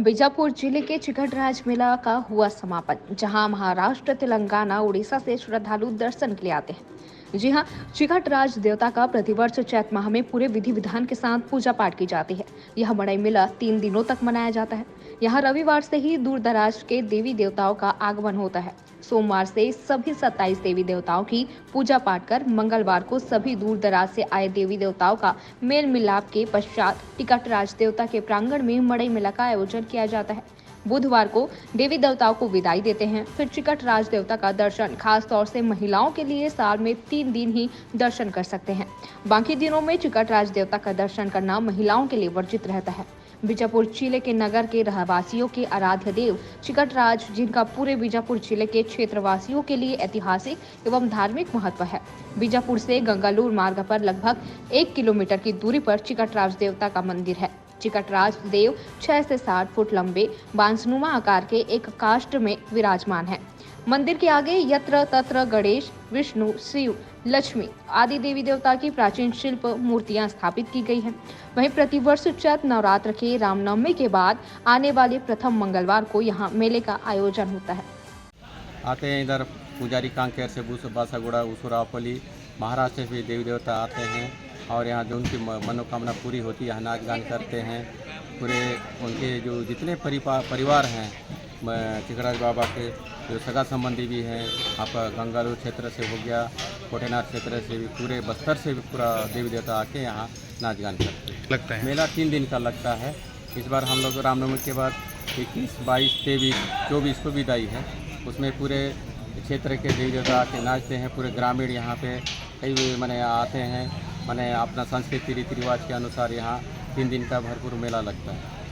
बीजापुर जिले के चिकटराज मेला का हुआ समापन, जहां महाराष्ट्र, तेलंगाना, उड़ीसा से श्रद्धालु दर्शन के लिए आते हैं। जी हां, चिकटराज देवता का प्रतिवर्ष चैत माह में पूरे विधि विधान के साथ पूजा पाठ की जाती है। यह मड़ई मेला 3 दिनों तक मनाया जाता है। यहाँ रविवार से ही दूर दराज के देवी देवताओं का आगमन होता है। सोमवार से सभी 27 देवी देवताओं की पूजा पाठ कर मंगलवार को सभी दूर दराज से आए देवी देवताओं का मेल मिलाप के पश्चात टिकटराज देवता के प्रांगण में मड़ई मेला का आयोजन किया जाता है। बुधवार को देवी देवताओं को विदाई देते हैं। फिर चिकटराज देवता का दर्शन खास तौर से महिलाओं के लिए साल में 3 दिन ही दर्शन कर सकते हैं। बाकी दिनों में चिकटराज देवता का दर्शन करना महिलाओं के लिए वर्जित रहता है। बीजापुर जिले के नगर के रहवासियों के आराध्य देव चिकटराज, जिनका पूरे बीजापुर जिले के क्षेत्रवासियों के लिए ऐतिहासिक एवं धार्मिक महत्व है। बीजापुर से गंगालूर मार्ग पर लगभग 1 किलोमीटर की दूरी पर चिकटराज देवता का मंदिर है। चिकटराज देव 6 से 7 फुट लंबे बांसनुमा आकार के एक काष्ठ में विराजमान है। मंदिर के आगे यत्र तत्र गणेश, विष्णु, शिव, लक्ष्मी आदि देवी देवता की प्राचीन शिल्प मूर्तियां स्थापित की गई हैं। वहीं प्रतिवर्ष चैत्र नवरात्र के रामनवमी के बाद आने वाले प्रथम मंगलवार को यहां मेले का आयोजन होता है। आते हैं इधर पुजारी कांकेर से बासागुड़ा, उसुरापली, महाराष्ट्र से भी देवी देवता आते हैं और यहाँ जो उनकी मनोकामना पूरी होती है यहाँ नाच गान करते हैं। पूरे उनके जो जितने परिवार हैं चिकटराज बाबा के जो सगा संबंधी भी हैं, आप गंगालूर क्षेत्र से हो गया, कोटेनाथ क्षेत्र से भी, पूरे बस्तर से भी पूरा देवी देवता आके यहाँ नाच गान करते हैं। लगता है मेला 3 दिन का लगता है। इस बार हम लोग रामनवमी के बाद 21, 22, 23, 24 को विदाई है। उसमें पूरे क्षेत्र के देवी देवता आके नाचते हैं। पूरे ग्रामीण यहाँ पे कई माने आते हैं, माने अपना संस्कृति रीति रिवाज के अनुसार यहाँ 3 दिन का भरपूर मेला लगता है।